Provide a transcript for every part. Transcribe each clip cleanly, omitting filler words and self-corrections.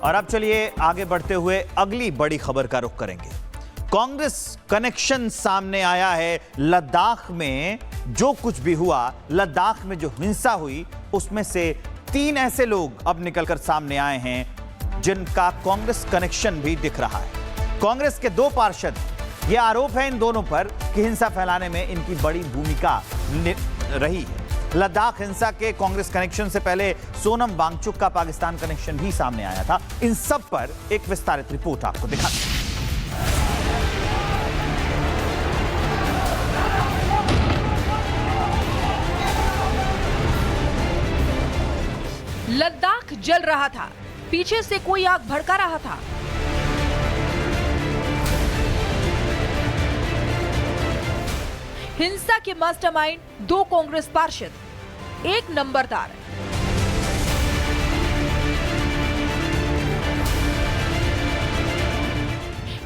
और अब चलिए आगे बढ़ते हुए अगली बड़ी खबर का रुख करेंगे। कांग्रेस कनेक्शन सामने आया है। लद्दाख में जो कुछ भी हुआ, लद्दाख में जो हिंसा हुई, उसमें से 3 ऐसे लोग अब निकलकर सामने आए हैं जिनका कांग्रेस कनेक्शन भी दिख रहा है। कांग्रेस के 2 पार्षद, यह आरोप है इन दोनों पर कि हिंसा फैलाने में इनकी बड़ी भूमिका रही है। लद्दाख हिंसा के कांग्रेस कनेक्शन से पहले सोनम वांगचुक का पाकिस्तान कनेक्शन भी सामने आया था। इन सब पर एक विस्तारित रिपोर्ट आपको दिखाते हैं। लद्दाख जल रहा था, पीछे से कोई आग भड़का रहा था। हिंसा के मास्टरमाइंड 2 कांग्रेस पार्षद, 1 नंबरदार।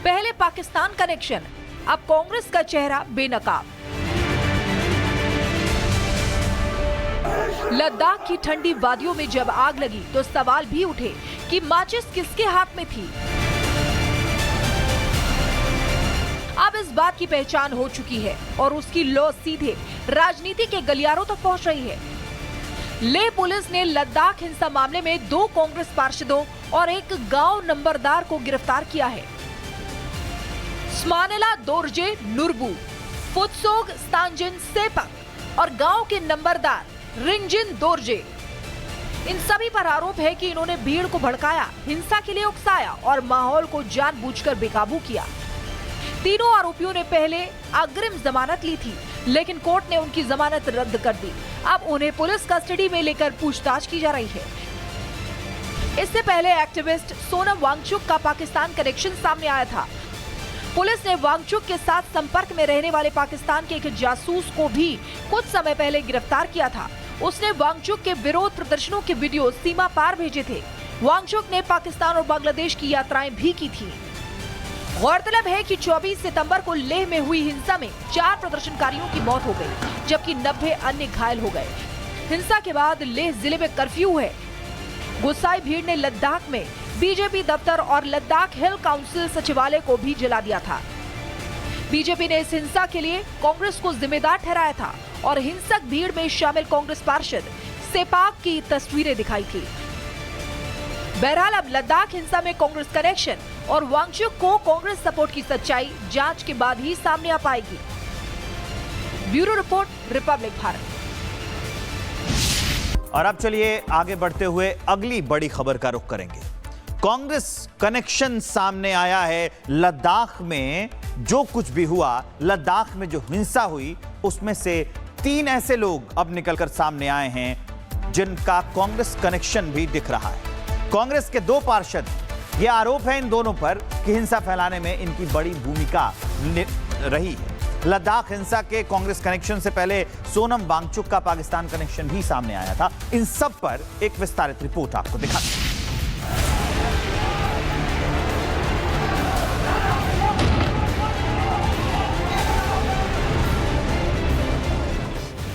पहले पाकिस्तान कनेक्शन, अब कांग्रेस का चेहरा बेनकाब। लद्दाख की ठंडी वादियों में जब आग लगी तो सवाल भी उठे कि माचिस किसके हाथ में थी। अब इस बात की पहचान हो चुकी है और उसकी लौ सीधे राजनीति के गलियारों तक पहुंच रही है। लेह पुलिस ने लद्दाख हिंसा मामले में 2 कांग्रेस पार्षदों और 1 गांव नंबरदार को गिरफ्तार किया है। स्मानेला दोरजे नुरबू, फुत्सोग स्तांजिन सेपक और गांव के नंबरदार रिंजिन दोरजे, इन सभी पर आरोप है कि इन्होंने भीड़ को भड़काया, हिंसा के लिए उकसाया और माहौल को जानबूझकर बेकाबू किया। तीनों आरोपियों ने पहले अग्रिम जमानत ली थी, लेकिन कोर्ट ने उनकी जमानत रद्द कर दी। अब उन्हें पुलिस कस्टडी में लेकर पूछताछ की जा रही है। इससे पहले एक्टिविस्ट सोनम वांगचुक का पाकिस्तान कनेक्शन सामने आया था। पुलिस ने वांगचुक के साथ संपर्क में रहने वाले पाकिस्तान के एक जासूस को भी कुछ समय पहले गिरफ्तार किया था। उसने वांगचुक के विरोध प्रदर्शनों के वीडियो सीमा पार भेजे थे। वांगचुक ने पाकिस्तान और बांग्लादेश की यात्राएं भी की थी। गौरतलब है कि 24 सितंबर को लेह में हुई हिंसा में 4 प्रदर्शनकारियों की मौत हो गई, जबकि 90 अन्य घायल हो गए। हिंसा के बाद लेह जिले में कर्फ्यू है। गुस्साई भीड़ ने लद्दाख में बीजेपी दफ्तर और लद्दाख हिल काउंसिल सचिवालय को भी जला दिया था। बीजेपी ने इस हिंसा के लिए कांग्रेस को जिम्मेदार ठहराया था और हिंसक भीड़ में शामिल कांग्रेस पार्षद सेपाक की तस्वीरें दिखाई थी। बहरहाल अब लद्दाख हिंसा में कांग्रेस कनेक्शन और वांगचुक को कांग्रेस सपोर्ट की सच्चाई जांच के बाद ही सामने आ पाएगी। Bureau report, Republic Bharat. और अब चलिए आगे बढ़ते हुए अगली बड़ी खबर का रुख करेंगे। कांग्रेस कनेक्शन सामने आया है। लद्दाख में जो कुछ भी हुआ, लद्दाख में जो हिंसा हुई, उसमें से 3 ऐसे लोग अब निकलकर सामने आए हैं जिनका कांग्रेस कनेक्शन भी दिख रहा है। कांग्रेस के 2 पार्षद, यह आरोप है इन दोनों पर कि हिंसा फैलाने में इनकी बड़ी भूमिका रही है। लद्दाख हिंसा के कांग्रेस कनेक्शन से पहले सोनम वांगचुक का पाकिस्तान कनेक्शन भी सामने आया था। इन सब पर एक विस्तारित रिपोर्ट आपको दिखाते हैं।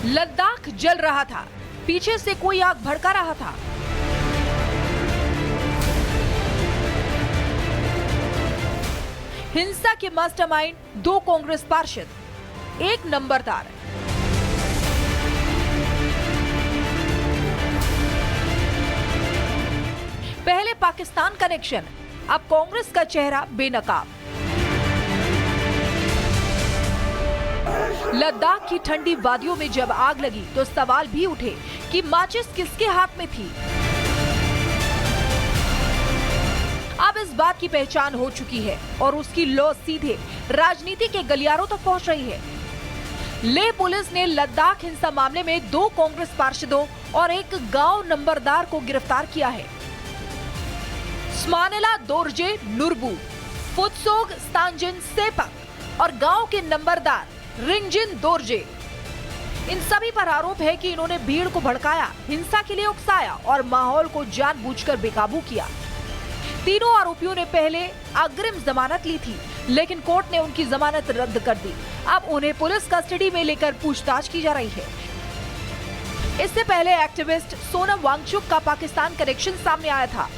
लद्दाख जल रहा था, पीछे से कोई आग भड़का रहा था। हिंसा के मास्टरमाइंड 2 कांग्रेस पार्षद, 1 नंबरदार। पहले पाकिस्तान कनेक्शन, अब कांग्रेस का चेहरा बेनकाब। लद्दाख की ठंडी वादियों में जब आग लगी तो सवाल भी उठे कि माचिस किसके हाथ में थी। अब इस बात की पहचान हो चुकी है और उसकी लौ सीधे राजनीति के गलियारों तक पहुंच रही है। लेह पुलिस ने लद्दाख हिंसा मामले में 2 कांग्रेस पार्षदों और 1 गांव नंबरदार को गिरफ्तार किया है। स्मानेला दोरजे नुरबू, फुत्सोग स्तांजिन सेपक और गांव के नंबरदार रिंजिन दोरजे, इन सभी पर आरोप है कि इन्होंने भीड़ को भड़काया, हिंसा के लिए उकसाया और माहौल को जानबूझकर बेकाबू किया। तीनों आरोपियों ने पहले अग्रिम जमानत ली थी, लेकिन कोर्ट ने उनकी जमानत रद्द कर दी। अब उन्हें पुलिस कस्टडी में लेकर पूछताछ की जा रही है। इससे पहले एक्टिविस्ट सोनम वांगचुक का पाकिस्तान कनेक्शन सामने आया था।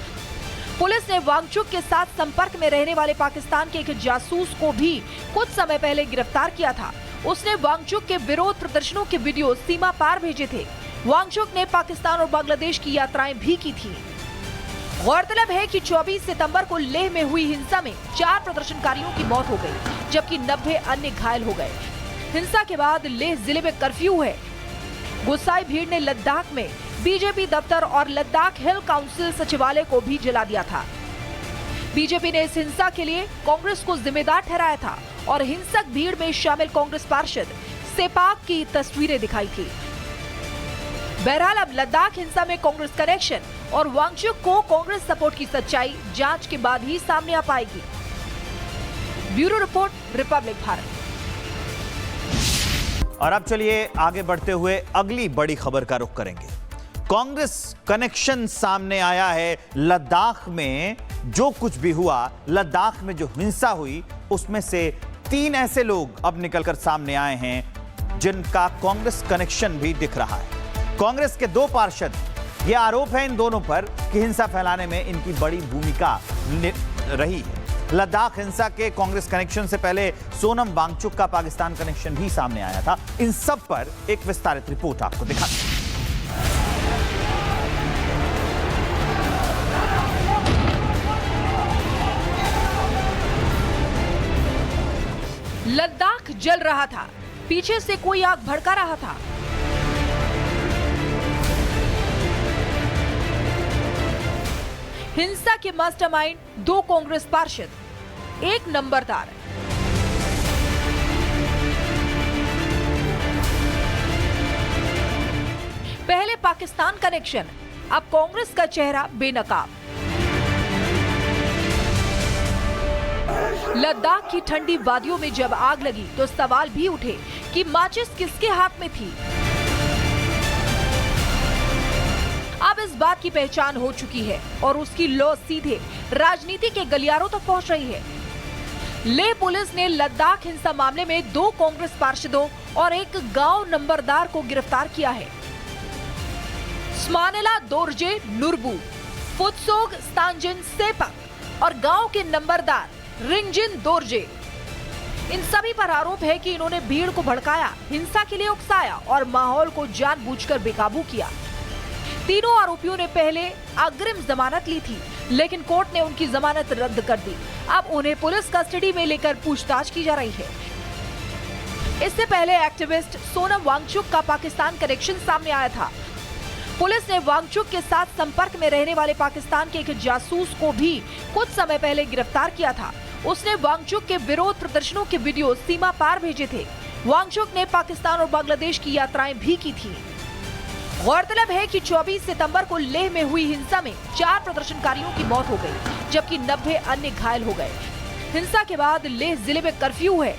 पुलिस ने वांगचुक के साथ संपर्क में रहने वाले पाकिस्तान के एक जासूस को भी कुछ समय पहले गिरफ्तार किया था। उसने वांगचुक के विरोध प्रदर्शनों के वीडियो सीमा पार भेजे थे। वांगचुक ने पाकिस्तान और बांग्लादेश की यात्राएं भी की थी। गौरतलब है कि 24 सितंबर को लेह में हुई हिंसा में 4 प्रदर्शनकारियों की मौत हो गई, जबकि 90 अन्य घायल हो गए। हिंसा के बाद लेह जिले में कर्फ्यू है। गुस्साई भीड़ ने लद्दाख में बीजेपी दफ्तर और लद्दाख हिल काउंसिल सचिवालय को भी जला दिया था। बीजेपी ने इस हिंसा के लिए कांग्रेस को जिम्मेदार ठहराया था और हिंसक भीड़ में शामिल कांग्रेस पार्षद सेपाक की तस्वीरें दिखाई थी। बहरहाल अब लद्दाख हिंसा में कांग्रेस कनेक्शन और वांगचुक को कांग्रेस सपोर्ट की सच्चाई जांच के बाद ही सामने आ पाएगी। Bureau report, Republic Bharat. और अब चलिए आगे बढ़ते हुए अगली बड़ी खबर का रुख करेंगे। कांग्रेस कनेक्शन सामने आया है। लद्दाख में जो कुछ भी हुआ, लद्दाख में जो हिंसा हुई, उसमें से 3 ऐसे लोग अब निकलकर सामने आए हैं जिनका कांग्रेस कनेक्शन भी दिख रहा है। कांग्रेस के 2 पार्षद, यह आरोप है इन दोनों पर कि हिंसा फैलाने में इनकी बड़ी भूमिका रही है। लद्दाख हिंसा के कांग्रेस कनेक्शन से पहले सोनम वांगचुक का पाकिस्तान कनेक्शन भी सामने आया था। इन सब पर एक विस्तारित रिपोर्ट आपको दिखाते हैं। लद्दाख जल रहा था, पीछे से कोई आग भड़का रहा था। हिंसा के मास्टरमाइंड 2 कांग्रेस पार्षद, 1 नंबरदार। पहले पाकिस्तान कनेक्शन, अब कांग्रेस का चेहरा बेनकाब। लद्दाख की ठंडी वादियों में जब आग लगी तो सवाल भी उठे कि माचिस किसके हाथ में थी। अब इस बात की पहचान हो चुकी है और उसकी लौ सीधे राजनीति के गलियारों तक पहुंच रही है। लेह पुलिस ने लद्दाख हिंसा मामले में 2 कांग्रेस पार्षदों और 1 गांव नंबरदार को गिरफ्तार किया है। स्मानेला दोरजे नुरबू, फुत्सोग स्तांजन सेपक और गांव के नंबरदार रिंजिन दोरजे, इन सभी पर आरोप है कि इन्होंने भीड़ को भड़काया, हिंसा के लिए उकसाया और माहौल को जानबूझकर बेकाबू किया। तीनों आरोपियों ने पहले अग्रिम जमानत ली थी, लेकिन कोर्ट ने उनकी जमानत रद्द कर दी। अब उन्हें पुलिस कस्टडी में लेकर पूछताछ की जा रही है। इससे पहले एक्टिविस्ट सोनम वांगचुक का पाकिस्तान कनेक्शन सामने आया था। पुलिस ने वांगचुक के साथ संपर्क में रहने वाले पाकिस्तान के एक जासूस को भी कुछ समय पहले गिरफ्तार किया था। उसने वांगचुक के विरोध प्रदर्शनों के वीडियो सीमा पार भेजे थे। वांगचुक ने पाकिस्तान और बांग्लादेश की यात्राएं भी की थी। गौरतलब है कि 24 सितंबर को लेह में हुई हिंसा में 4 प्रदर्शनकारियों की मौत हो गई, जबकि 90 अन्य घायल हो गए। हिंसा के बाद लेह जिले में कर्फ्यू है।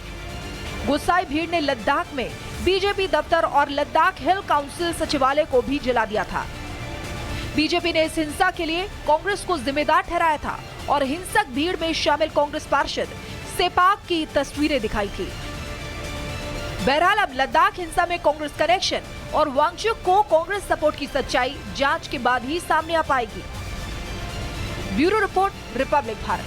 गुस्साई भीड़ ने लद्दाख में बीजेपी दफ्तर और लद्दाख हिल काउंसिल सचिवालय को भी जला दिया था। बीजेपी ने इस हिंसा के लिए कांग्रेस को जिम्मेदार ठहराया था और हिंसक भीड़ में शामिल कांग्रेस पार्षद सेपाक की तस्वीरें दिखाई थी। बहरहाल अब लद्दाख हिंसा में कांग्रेस कनेक्शन और वांगचुक को कांग्रेस सपोर्ट की सच्चाई जांच के बाद ही सामने आ पाएगी। Bureau report, Republic Bharat.